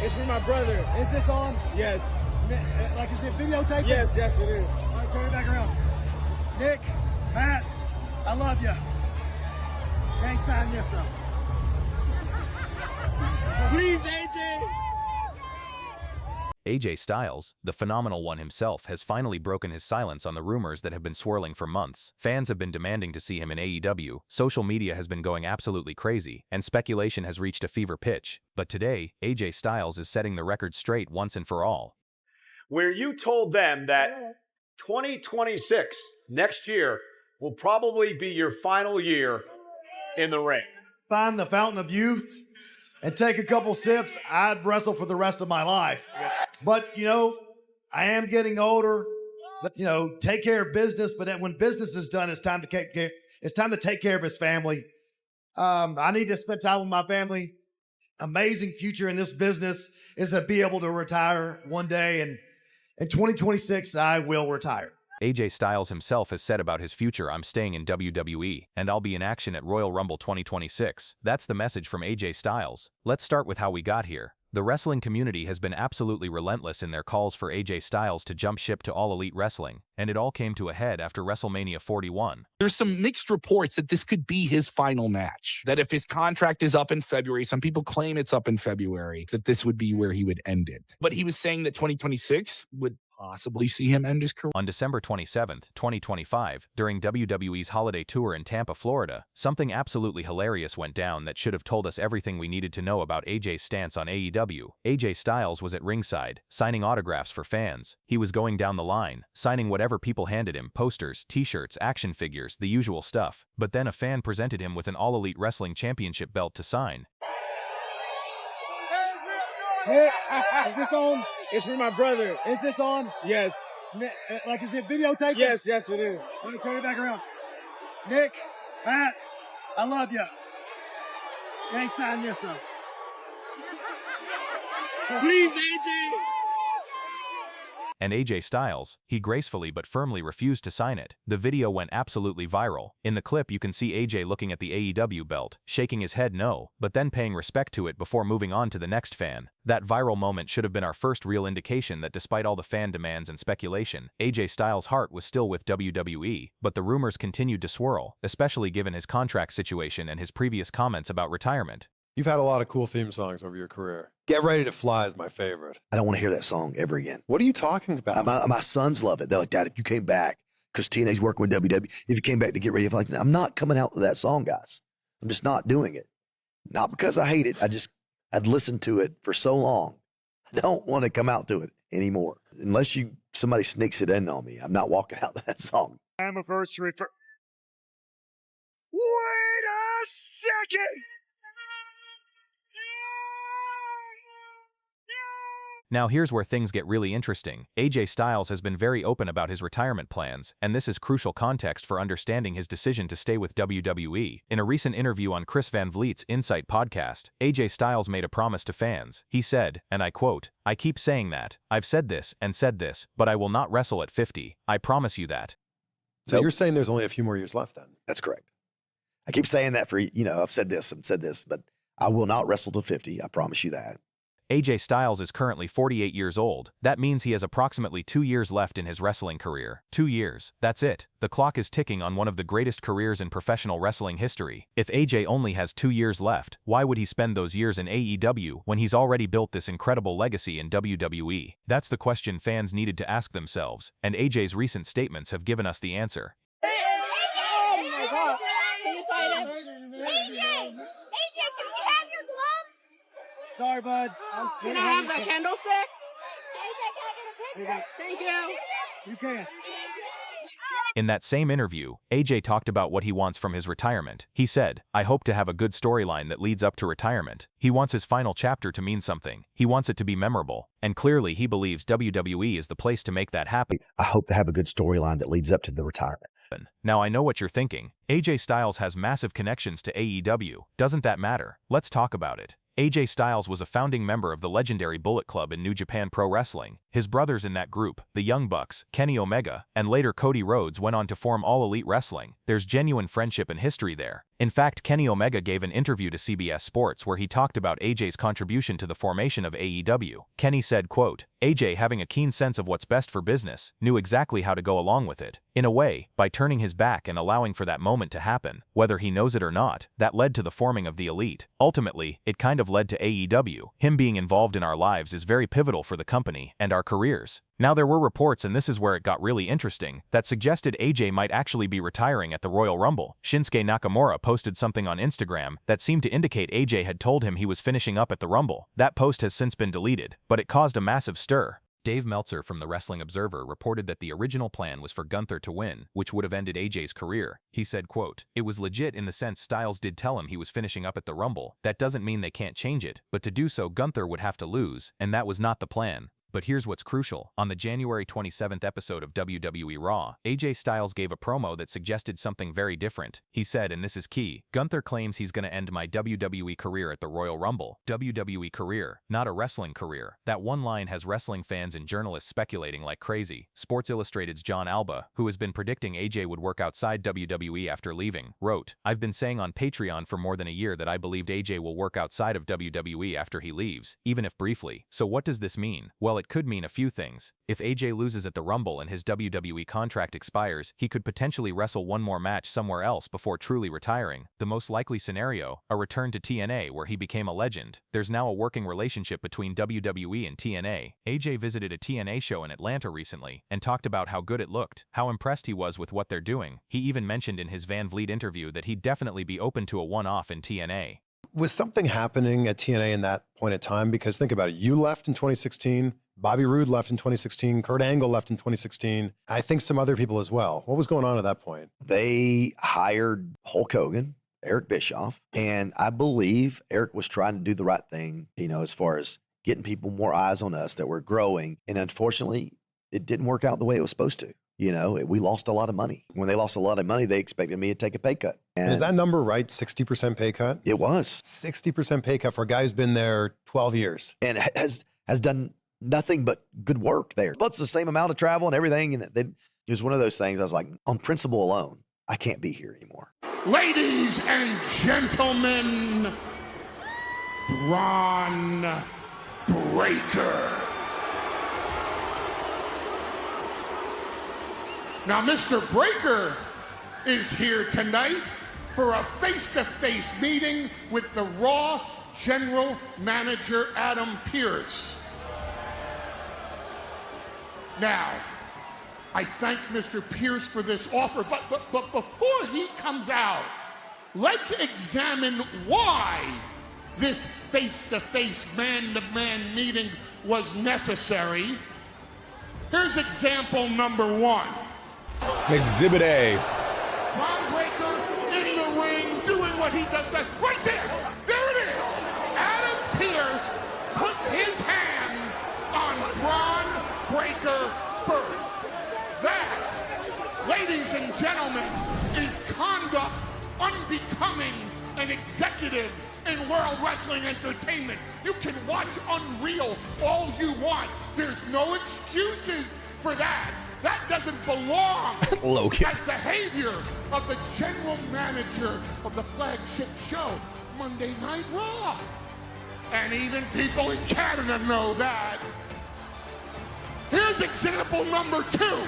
It's for my brother. Is this on? Yes. Like, is it videotaping? Yes, it is. All right, turn it back around. Nick, Matt, I love you. Can't sign this, though. Please, AJ. AJ Styles, the phenomenal one himself, has finally broken his silence on the rumors that have been swirling for months. Fans have been demanding to see him in AEW, social media has been going absolutely crazy, and speculation has reached a fever pitch. But today, AJ Styles is setting the record straight once and for all. Where you told them that 2026, next year, will probably be your final year in the ring. Find the fountain of youth and take a couple sips, I'd wrestle for the rest of my life. But, I am getting older. But, take care of business. But then when business is done, it's time to take care of his family. I need to spend time with my family. Amazing future in this business is to be able to retire one day. And in 2026, I will retire. AJ Styles himself has said about his future, "I'm staying in WWE, and I'll be in action at Royal Rumble 2026. That's the message from AJ Styles. Let's start with how we got here. The wrestling community has been absolutely relentless in their calls for AJ Styles to jump ship to All Elite Wrestling, and it all came to a head after WrestleMania 41. There's some mixed reports that this could be his final match, that if his contract is up in February, some people claim it's up in February, that this would be where he would end it. But he was saying that 2026 would possibly see him end his career. On December 27, 2025, during WWE's holiday tour in Tampa, Florida, something absolutely hilarious went down that should have told us everything we needed to know about AJ's stance on AEW. AJ Styles was at ringside, signing autographs for fans. He was going down the line, signing whatever people handed him, posters, t-shirts, action figures, the usual stuff. But then a fan presented him with an All Elite Wrestling Championship belt to sign. Nick, is this on? It's for my brother. Is this on? Yes. Like, is it videotaping? Yes, it is. All right, turn it back around. Nick, Matt, I love you. Can't sign this, though. Please, AJ. And AJ Styles, he gracefully but firmly refused to sign it. The video went absolutely viral. In the clip you can see AJ looking at the AEW belt, shaking his head no, but then paying respect to it before moving on to the next fan. That viral moment should have been our first real indication that despite all the fan demands and speculation, AJ Styles' heart was still with WWE, but the rumors continued to swirl, especially given his contract situation and his previous comments about retirement. You've had a lot of cool theme songs over your career. Get Ready to Fly is my favorite. I don't want to hear that song ever again. What are you talking about? My sons love it. They're like, Dad, if you came back, because TNA's working with WWE, if you came back to Get Ready to Fly, I'm not coming out with that song, guys. I'm just not doing it. Not because I hate it. I'd listened to it for so long. I don't want to come out to it anymore. Unless somebody sneaks it in on me, I'm not walking out to that song. Anniversary for... Wait a second! Now here's where things get really interesting. AJ Styles has been very open about his retirement plans, and this is crucial context for understanding his decision to stay with WWE. In a recent interview on Chris Van Vliet's Insight podcast, AJ Styles made a promise to fans. He said, and I quote, "I keep saying that. I've said this, but I will not wrestle at 50. I promise you that." So you're saying there's only a few more years left then? That's correct. I keep saying that I've said this, but I will not wrestle till 50. I promise you that. AJ Styles is currently 48 years old. That means he has approximately 2 years left in his wrestling career. 2 years. That's it. The clock is ticking on one of the greatest careers in professional wrestling history. If AJ only has 2 years left, why would he spend those years in AEW when he's already built this incredible legacy in WWE? That's the question fans needed to ask themselves, and AJ's recent statements have given us the answer. Oh my God! Can you find him? AJ! AJ, can we have your gloves? Sorry, bud. Can I have that candlestick? AJ, can I get a picture? Thank you. You can. In that same interview, AJ talked about what he wants from his retirement. He said, "I hope to have a good storyline that leads up to retirement." He wants his final chapter to mean something. He wants it to be memorable. And clearly he believes WWE is the place to make that happen. I hope to have a good storyline that leads up to the retirement. Now I know what you're thinking. AJ Styles has massive connections to AEW. Doesn't that matter? Let's talk about it. AJ Styles was a founding member of the legendary Bullet Club in New Japan Pro Wrestling. His brothers in that group, the Young Bucks, Kenny Omega, and later Cody Rhodes went on to form All Elite Wrestling. There's genuine friendship and history there. In fact, Kenny Omega gave an interview to CBS Sports where he talked about AJ's contribution to the formation of AEW. Kenny said, quote, AJ, having a keen sense of what's best for business, knew exactly how to go along with it. In a way, by turning his back and allowing for that moment to happen, whether he knows it or not, that led to the forming of the Elite. Ultimately, it kind of led to AEW. Him being involved in our lives is very pivotal for the company and our careers. Now there were reports, and this is where it got really interesting, that suggested AJ might actually be retiring at the Royal Rumble. Shinsuke Nakamura posted something on Instagram that seemed to indicate AJ had told him he was finishing up at the Rumble. That post has since been deleted, but it caused a massive stir. Dave Meltzer from the Wrestling Observer reported that the original plan was for Gunther to win, which would have ended AJ's career. He said, quote, it was legit in the sense Styles did tell him he was finishing up at the Rumble. That doesn't mean they can't change it, but to do so Gunther would have to lose, and that was not the plan. But here's what's crucial. On the January 27th episode of WWE Raw, AJ Styles gave a promo that suggested something very different. He said, and this is key, Gunther claims he's going to end my WWE career at the Royal Rumble. WWE career, not a wrestling career. That one line has wrestling fans and journalists speculating like crazy. Sports Illustrated's John Alba, who has been predicting AJ would work outside WWE after leaving, wrote, I've been saying on Patreon for more than a year that I believed AJ will work outside of WWE after he leaves, even if briefly. So what does this mean? Well, it could mean a few things. If AJ loses at the Rumble and his WWE contract expires, he could potentially wrestle one more match somewhere else before truly retiring. The most likely scenario, a return to TNA where he became a legend. There's now a working relationship between WWE and TNA. AJ visited a TNA show in Atlanta recently and talked about how good it looked, how impressed he was with what they're doing. He even mentioned in his Van Vliet interview that he'd definitely be open to a one-off in TNA. Was something happening at TNA in that point in time? Because think about it, you left in 2016, Bobby Roode left in 2016, Kurt Angle left in 2016, I think some other people as well. What was going on at that point? They hired Hulk Hogan, Eric Bischoff, and I believe Eric was trying to do the right thing, you know, as far as getting people more eyes on us that we're growing. And unfortunately, it didn't work out the way it was supposed to. You know, we lost a lot of money. When they lost a lot of money, they expected me to take a pay cut. And is that number right? 60% pay cut? It was. 60% pay cut for a guy who's been there 12 years. And has done nothing but good work there. But it's the same amount of travel and everything. And it was one of those things I was like, on principle alone, I can't be here anymore. Ladies and gentlemen, Braun Breaker. Now, Mr. Breaker is here tonight for a face-to-face meeting with the Raw General Manager, Adam Pearce. Now, I thank Mr. Pearce for this offer, but before he comes out, let's examine why this face-to-face, man-to-man meeting was necessary. Here's example number one. Exhibit A. Braun Breaker in the ring doing what he does best. Right there! There it is! Adam Pearce puts his hands on Braun Breaker first. That, ladies and gentlemen, is conduct unbecoming an executive in World Wrestling Entertainment. You can watch Unreal all you want. There's no excuses for that. That doesn't belong as behavior of the general manager of the flagship show, Monday Night Raw. And even people in Canada know that. Here's example number two.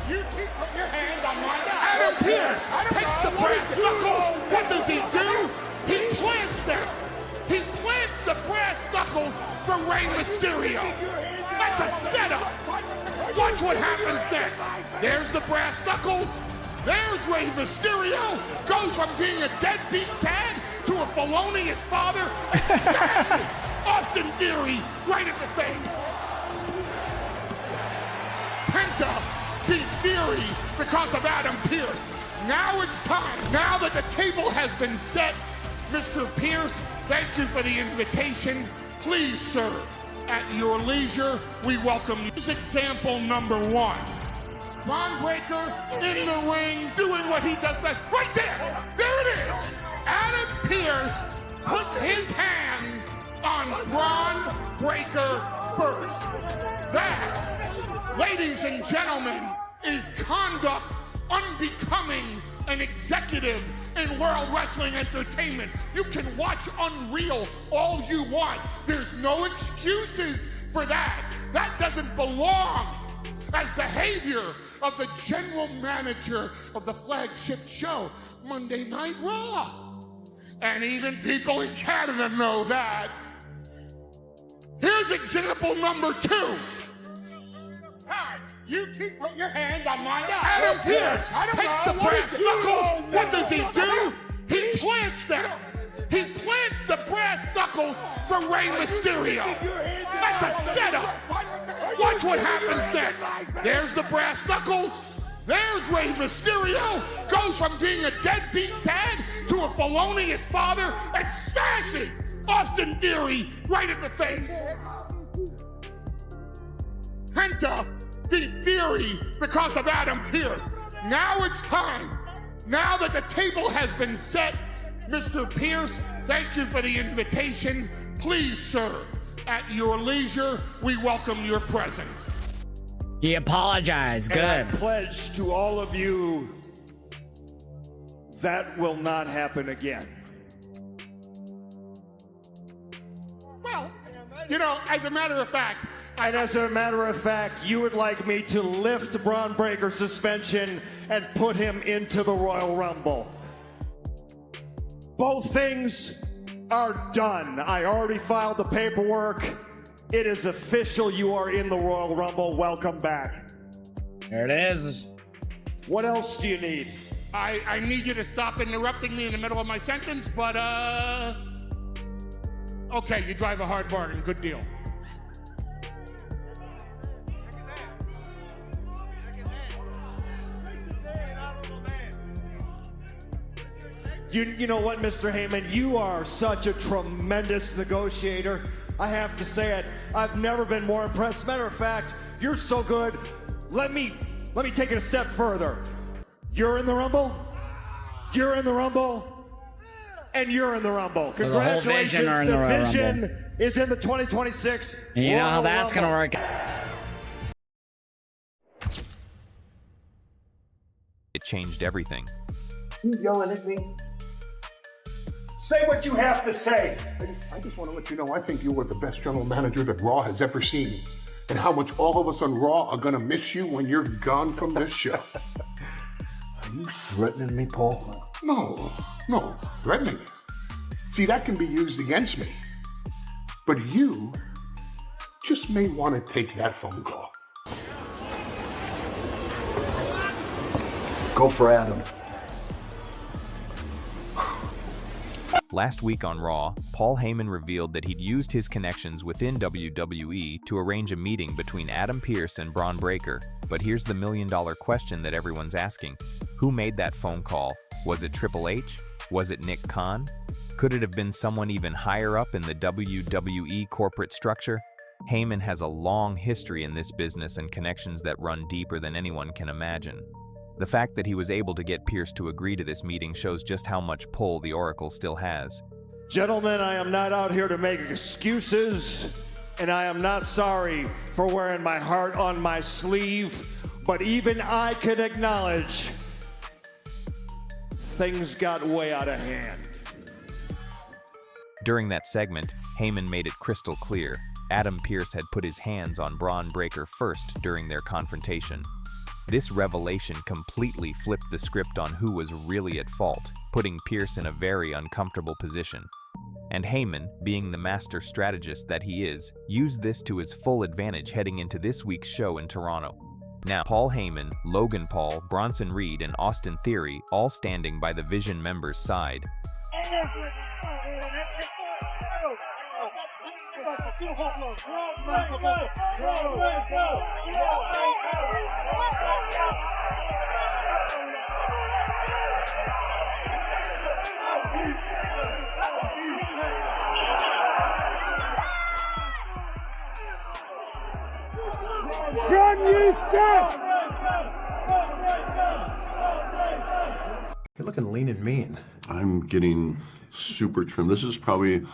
You keep putting your hand on my back. Adam Pearce takes the brass knuckles. What does he do? He plants them. He plants the brass knuckles for Rey Mysterio. That's a setup. Watch what happens next. There's the brass knuckles. There's Rey Mysterio. Goes from being a deadbeat dad to a felonious father. Smashes Austin Theory right at the face. Penta beat Theory because of Adam Pearce. Now it's time. Now that the table has been set, Mr. Pearce, thank you for the invitation. Please, sir, at your leisure, we welcome you. This is example number one. Braun Breaker in the ring doing what he does best. Right there! There it is! Adam Pearce puts his hands on Braun Breaker first. That, ladies and gentlemen, is conduct unbecoming an executive in World Wrestling Entertainment. You can watch Unreal all you want. There's no excuses for that. That doesn't belong as behavior of the general manager of the flagship show, Monday Night Raw. And even people in Canada know that. Here's example number 2. You keep putting your hand on my neck. Adam Pearce takes the brass knuckles. What does he do? He plants them. He plants the brass knuckles for Rey Mysterio. That's a setup. Watch what happens next. There's the brass knuckles. There's Rey Mysterio. Goes from being a deadbeat dad to a felonious father and smashing Austin Theory right in the face. Penta beat Theory because of Adam Pearce. Now it's time. Now that the table has been set, Mr. Pearce, thank you for the invitation. Please, sir, at your leisure, we welcome your presence. He apologized. Good. And I pledge to all of you that will not happen again. Well, you know, as a matter of fact, you would like me to lift Braun Breaker's suspension and put him into the Royal Rumble. Both things are done. I already filed the paperwork. It is official. You are in the Royal Rumble. Welcome back. There it is. What else do you need? I need you to stop interrupting me in the middle of my sentence, but, okay, you drive a hard bargain. Good deal. You know what, Mr. Heyman? You are such a tremendous negotiator. I have to say it. I've never been more impressed. Matter of fact, you're so good. Let me take it a step further. You're in the Rumble. You're in the Rumble. And you're in the Rumble. So the whole Congratulations. Vision are in the Royal Vision Rumble. is in the 2026 And you know how that's going to work. It changed everything. You yelling at me? Say what you have to say. I just want to let you know I think you were the best general manager that Raw has ever seen. And how much all of us on Raw are going to miss you when you're gone from this show. Are you threatening me, Paul? No, threatening. See, that can be used against me. But you just may want to take that phone call. Go for Adam. Last week on Raw, Paul Heyman revealed that he'd used his connections within WWE to arrange a meeting between Adam Pearce and Braun Breaker. But here's the million-dollar question that everyone's asking. Who made that phone call? Was it Triple H? Was it Nick Khan? Could it have been someone even higher up in the WWE corporate structure? Heyman has a long history in this business and connections that run deeper than anyone can imagine. The fact that he was able to get Pearce to agree to this meeting shows just how much pull the Oracle still has. Gentlemen, I am not out here to make excuses, and I am not sorry for wearing my heart on my sleeve, but even I can acknowledge things got way out of hand. During that segment, Heyman made it crystal clear Adam Pearce had put his hands on Braun Breaker first during their confrontation. This revelation completely flipped the script on who was really at fault, putting Pearce in a very uncomfortable position. And Heyman, being the master strategist that he is, used this to his full advantage heading into this week's show in Toronto. Now, Paul Heyman, Logan Paul, Bronson Reed, and Austin Theory all standing by the Vision members' side. You're looking lean and mean. I'm getting super trim. This is probably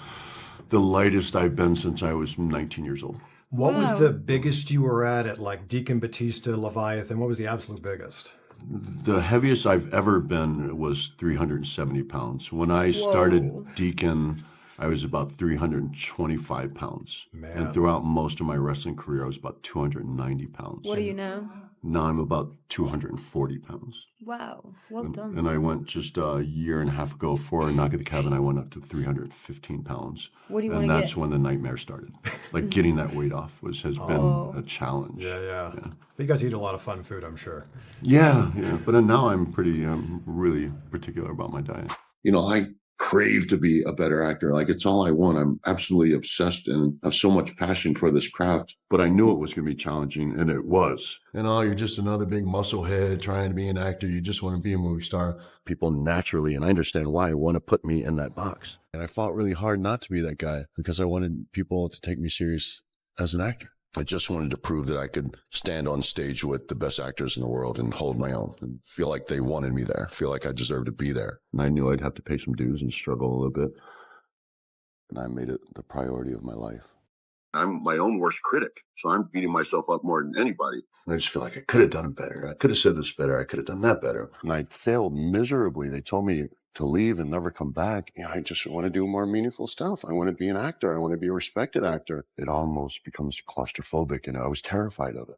the lightest I've been since I was 19 years old. What was the biggest you were at like Deacon Bautista, Leviathan? What was the absolute biggest? The heaviest I've ever been was 370 pounds. When I started Deacon, I was about 325 pounds. Man. And throughout most of my wrestling career, I was about 290 pounds. What are you now? Now I'm about 240 pounds. Wow. Well done. And I went just a year and a half ago for a knock at the cabin. I went up to 315 pounds. What do you want And to that's get? when the nightmare started. Like getting that weight off has been a challenge. Yeah. You guys eat a lot of fun food, I'm sure. Yeah. But now I'm really particular about my diet. You know, I crave to be a better actor. Like, it's all I want. I'm absolutely obsessed and have so much passion for this craft. But I knew it was going to be challenging, and it was. You're just another big muscle head trying to be an actor. You just want to be a movie star. People naturally, and I understand why, want to put me in that box. And I fought really hard not to be that guy because I wanted people to take me serious as an actor. I just wanted to prove that I could stand on stage with the best actors in the world and hold my own and feel like they wanted me there, feel like I deserved to be there. And I knew I'd have to pay some dues and struggle a little bit. And I made it the priority of my life. I'm my own worst critic, so I'm beating myself up more than anybody. And I just feel like I could have done it better. I could have said this better. I could have done that better. And I failed miserably. They told me to leave and never come back. I just want to do more meaningful stuff. I want to be an actor. I want to be a respected actor. It almost becomes claustrophobic, and I was terrified of it.